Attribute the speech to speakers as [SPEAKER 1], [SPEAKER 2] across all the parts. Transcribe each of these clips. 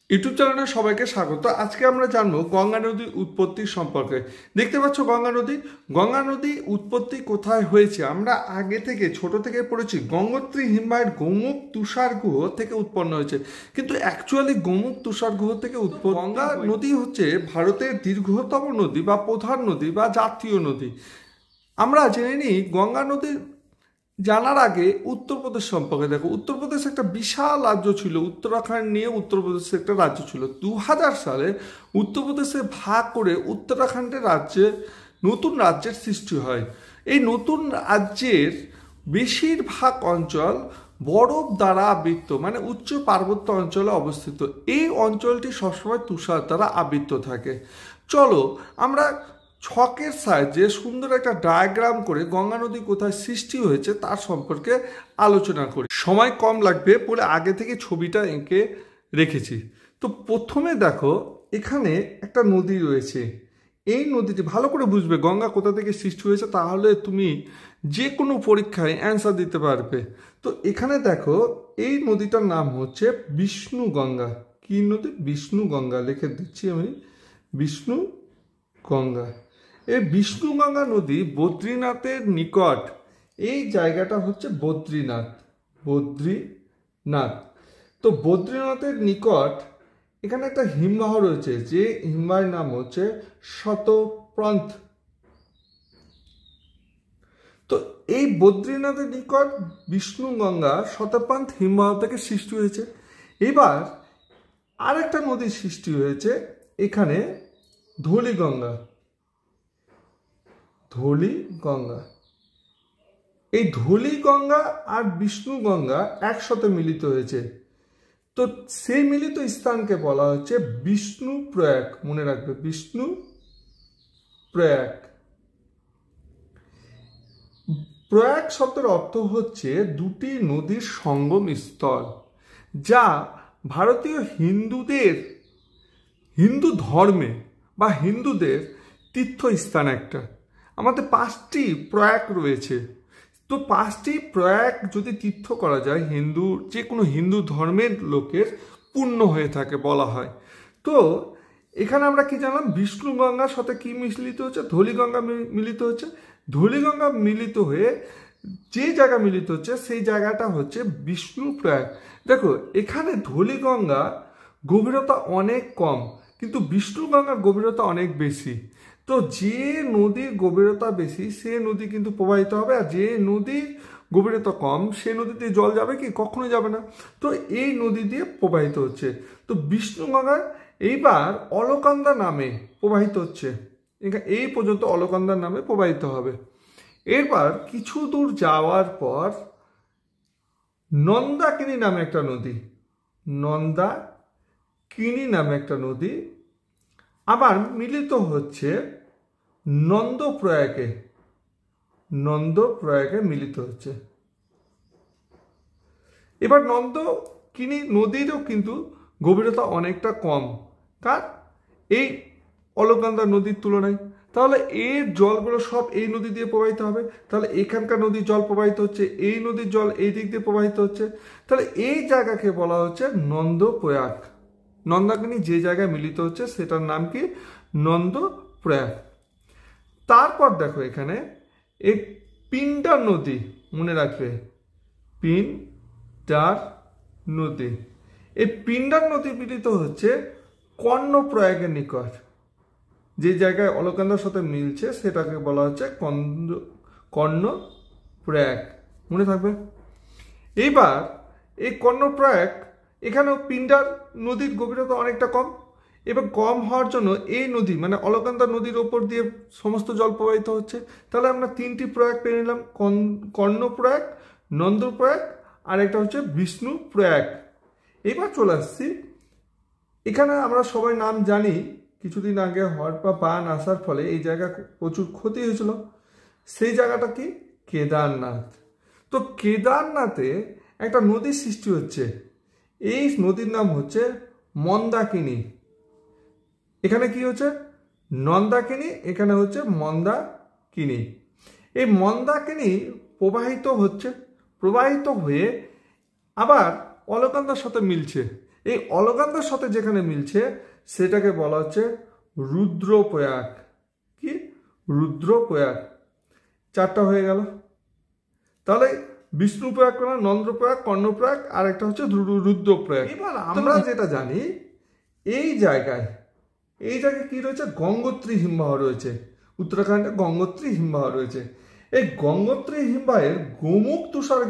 [SPEAKER 1] YouTube চ্যানেলে সবাইকে স্বাগত। আজকে আমরা জানবো গঙ্গা নদীর উৎপত্তি সম্পর্কে। দেখতে পাচ্ছ গঙ্গা নদী উৎপত্তি কোথায় হয়েছে? আমরা আগে থেকে ছোট থেকে পড়েছি গঙ্গোত্রী হিমবাহের গোমুখ তুষার গুহ থেকে উৎপন্ন হয়েছে, কিন্তু অ্যাকচুয়ালি গোমুখ তুষার গুহ থেকে উৎপন্ন। গঙ্গা নদী হচ্ছে ভারতের দীর্ঘতম নদী বা প্রধান নদী বা জাতীয় নদী। আমরা জেনে নিই গঙ্গা নদীর জানার আগে উত্তরপ্রদেশ সম্পর্কে। দেখো, উত্তরপ্রদেশ একটা বিশাল রাজ্য ছিল, উত্তরাখণ্ড নিয়ে উত্তরপ্রদেশের একটা রাজ্য ছিল। 2000 সালে উত্তরপ্রদেশে ভাগ করে উত্তরাখণ্ডের নতুন রাজ্যের সৃষ্টি হয়। এই নতুন রাজ্যের বেশিরভাগ অঞ্চল বরফ দ্বারা আবৃত, মানে উচ্চ পার্বত্য অঞ্চলে অবস্থিত। এই অঞ্চলটি সবসময় তুষার দ্বারা আবৃত থাকে। চলো আমরা ছকের সাহায্যে সুন্দর একটা ডায়াগ্রাম করে গঙ্গা নদী কোথায় সৃষ্টি হয়েছে তার সম্পর্কে আলোচনা করি। সময় কম লাগবে বলে আগে থেকে ছবিটা এঁকে রেখেছি। তো প্রথমে দেখো, এখানে একটা নদী রয়েছে। এই নদীটি ভালো করে বুঝবে গঙ্গা কোথা থেকে সৃষ্টি হয়েছে, তাহলে তুমি যে কোনো পরীক্ষায় অ্যান্সার দিতে পারবে। তো এখানে দেখো, এই নদীটার নাম হচ্ছে বিষ্ণু গঙ্গা। কি নদী? বিষ্ণু গঙ্গা। লিখে দিচ্ছি আমি, বিষ্ণু গঙ্গা। এই বিষ্ণু গঙ্গা নদী বদ্রীনাথের নিকট। এই জায়গাটা হচ্ছে বদ্রীনাথ। তো বদ্রীনাথের নিকট এখানে একটা হিমবাহ রয়েছে, যে হিমবাহের নাম হচ্ছে শতপ্রন্থ। তো এই বদ্রীনাথের নিকট বিষ্ণু গঙ্গা শতপ্রন্থ হিমবাহ থেকে সৃষ্টি হয়েছে। এবার আরেকটা নদীর সৃষ্টি হয়েছে এখানে, ধৌলিগঙ্গা। এই ধৌলিগঙ্গা আর বিষ্ণু গঙ্গা একসাথে মিলিত হয়েছে। তো সেই মিলিত স্থানকে বলা হচ্ছে বিষ্ণু প্রয়াগ। মনে রাখবে, বিষ্ণু প্রয়াগ। প্রয়াগ শব্দের অর্থ হচ্ছে দুটি নদীর সঙ্গম স্থল, যা ভারতীয় হিন্দু ধর্মে বা হিন্দুদের তীর্থস্থান একটা। আমাদের 5টি প্রয়াগ রয়েছে। তো 5টি প্রয়াগ যদি তীর্থ করা যায়, যে কোনো হিন্দু ধর্মের লোকের পুণ্য হয়ে থাকে বলা হয়। তো এখানে আমরা কি জানলাম? বিষ্ণু গঙ্গার সাথে কি মিলিত হচ্ছে? ধৌলিগঙ্গা মিলিত হচ্ছে। ধৌলিগঙ্গা মিলিত হয়ে যে জায়গা মিলিত হচ্ছে সেই জায়গাটা হচ্ছে বিষ্ণু প্রয়াগ। দেখো, এখানে ধৌলিগঙ্গা গভীরতা অনেক কম, কিন্তু বিষ্ণু গঙ্গার গভীরতা অনেক বেশি। তো যে নদীর গভীরতা বেশি সে নদী কিন্তু প্রবাহিত হবে, আর যে নদীর গভীরতা কম সে নদীতে জল যাবে কি? কখনো যাবে না। তো এই নদী দিয়ে প্রবাহিত হচ্ছে। তো বিষ্ণু গঙ্গা এইবার অলকানন্দা নামে প্রবাহিত হচ্ছে। এই পর্যন্ত অলকানন্দার নামে প্রবাহিত হবে। এরপর কিছু দূর যাওয়ার পর নন্দাকিনী নামে একটা নদী আবার মিলিত হচ্ছে নন্দপ্রয়াগে মিলিত হচ্ছে। এবার নন্দকিনী নদীরও কিন্তু গভীরতা অনেকটা কম, কার? এই অলকানন্দা নদীর তুলনায়। তাহলে এর জলগুলো সব এই নদী দিয়ে প্রবাহিত হবে। তাহলে এখানকার নদীর জল প্রবাহিত হচ্ছে, এই নদীর জল এই দিক দিয়ে প্রবাহিত হচ্ছে। তাহলে এই জায়গাকে বলা হচ্ছে নন্দপ্রয়াগ। নন্দাকিনী যে জায়গায় মিলিত হচ্ছে সেটার নাম কি? নন্দপ্রয়াগ। তারপর দেখো, এখানে এই পিণ্ডার নদী, মনে রাখবে, পিণ্ডার নদী। এই পিণ্ডার নদী মিলিত হচ্ছে কর্ণপ্রয়াগের নিকট। যে জায়গায় অলকানন্দার সাথে মিলছে সেটাকে বলা হচ্ছে কর্ণপ্রয়াগ। মনে থাকবে। এইবার এই কর্ণপ্রয়াগ, এখানেও পিণ্ডার নদীর গভীরতা অনেকটা কম। এবার কম হওয়ার জন্য এই নদী, মানে অলকানন্দা নদীর ওপর দিয়ে সমস্ত জল প্রবাহিত হচ্ছে। তাহলে আমরা 3টি প্রয়াগ পেয়ে নিলাম, কর্ণপ্রয়াগ, নন্দপ্রয়াগ, আর একটা হচ্ছে বিষ্ণু প্রয়াগ। এবার চলে আসছি, এখানে আমরা সবাই নাম জানি, কিছুদিন আগে হড়পা বান আসার ফলে এই জায়গা প্রচুর ক্ষতি হয়েছিল। সেই জায়গাটা কি? কেদারনাথ। তো কেদারনাথে একটা নদীর সৃষ্টি হচ্ছে। এই নদীর নাম হচ্ছে মন্দাকিনী। এখানে কি হচ্ছে? নন্দাকিনী, এখানে হচ্ছে মন্দাকিনী। এই মন্দাকিনী প্রবাহিত হয়ে আবার অলকানন্দার সাথে মিলছে। এই অলকান্দার সাথে যেখানে মিলছে সেটাকে বলা হচ্ছে রুদ্রপ্রয়াগ। কি? রুদ্রপ্রয়াগ। 4টা হয়ে গেল। তাহলে বিষ্ণুপ্রয়াগ, নন্দ্রপ্রয়াগ, কর্ণপ্রয়াগ, আর একটা হচ্ছে রুদ্রপ্রয়াগ। এবার আমরা যেটা জানি, এই জায়গায় কি রয়েছে? গঙ্গোত্রী হিমবাহ রয়েছে। উত্তরাখণ্ডে গঙ্গোত্রী হিমবাহ রয়েছে। এই গঙ্গোত্রী হিমবাহের গোমুখ তুষার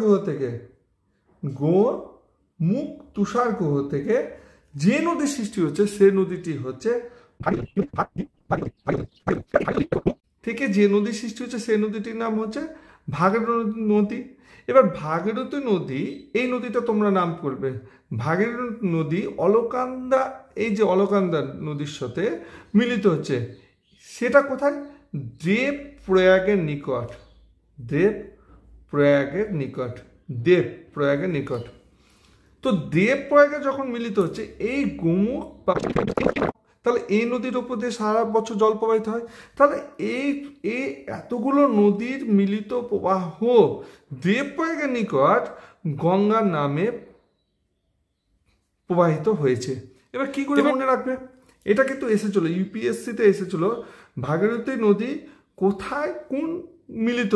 [SPEAKER 1] গুহ থেকে যে নদী সৃষ্টি হচ্ছে সে নদীটি হচ্ছে সেই নদীটির নাম হচ্ছে ভাগীরথী নদী। এবার ভাগীরথী নদী, এই নদীটা তোমরা নাম করবে। ভাগীরথী নদী অলকান্দা, এই যে অলকান্দা নদীর সাথে মিলিত হচ্ছে, সেটা কোথায়? দেবপ্রয়াগের নিকট। তো দেবপ্রয়াগে যখন মিলিত হচ্ছে এই গোমুখ, তাহলে এই নদীর উপর দিয়ে সারা বছর জল প্রবাহিত হয়। তাহলে এই এতগুলো নদীর মিলিত প্রবাহ দেবপ্রয়াগের নিকট গঙ্গার নামে প্রবাহিত হয়েছে। এবার কি করে মনে রাখবে? এটা কিন্তু এসেছিল, ইউপিএসসিতে এসেছিল, ভাগীরথী নদী কোথায় মিলিত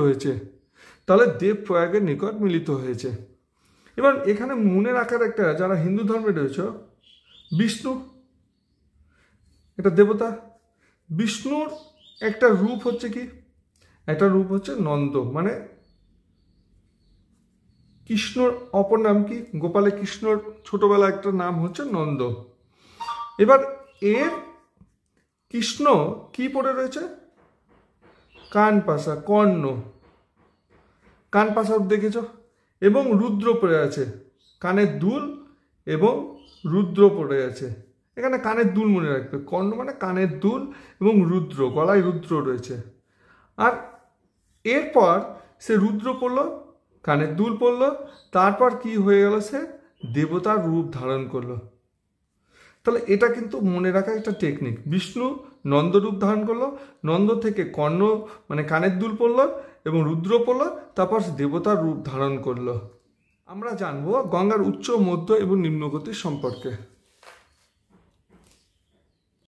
[SPEAKER 1] হয়েছে? তাহলে দেবপ্রয়াগের নিকট মিলিত হয়েছে। এবার এখানে মনে রাখার একটা, যারা হিন্দু ধর্মে রয়েছে, বিষ্ণু একটা দেবতা। বিষ্ণুর একটা রূপ হচ্ছে কি? একটা রূপ হচ্ছে নন্দ, মানে কৃষ্ণর অপর নাম কি? গোপালে কৃষ্ণর ছোটবেলা একটা নাম হচ্ছে নন্দ। এবার এর কৃষ্ণ কি পড়ে রয়েছে? কানপাশা, কানপাশা দেখেছ? এবং রুদ্র পড়ে আছে, কানের দুল এবং রুদ্র পড়ে আছে। এখানে কানের দুল মনে রাখবে, কর্ণ মানে কানের দুল এবং রুদ্র, গলায় রুদ্র রয়েছে। আর এরপর সে রুদ্র পড়লো, কানের দুল পড়লো, তারপর কি হয়ে গেল? সে দেবতার রূপ ধারণ করলো। তাহলে এটা কিন্তু মনে রাখা একটা টেকনিক। বিষ্ণু নন্দ রূপ ধারণ করলো, নন্দ থেকে কর্ণ মানে কানের দুল পড়লো এবং রুদ্র পড়লো, তারপর দেবতার রূপ ধারণ করলো। আমরা জানবো গঙ্গার উচ্চ, মধ্য এবং নিম্নগতির সম্পর্কে।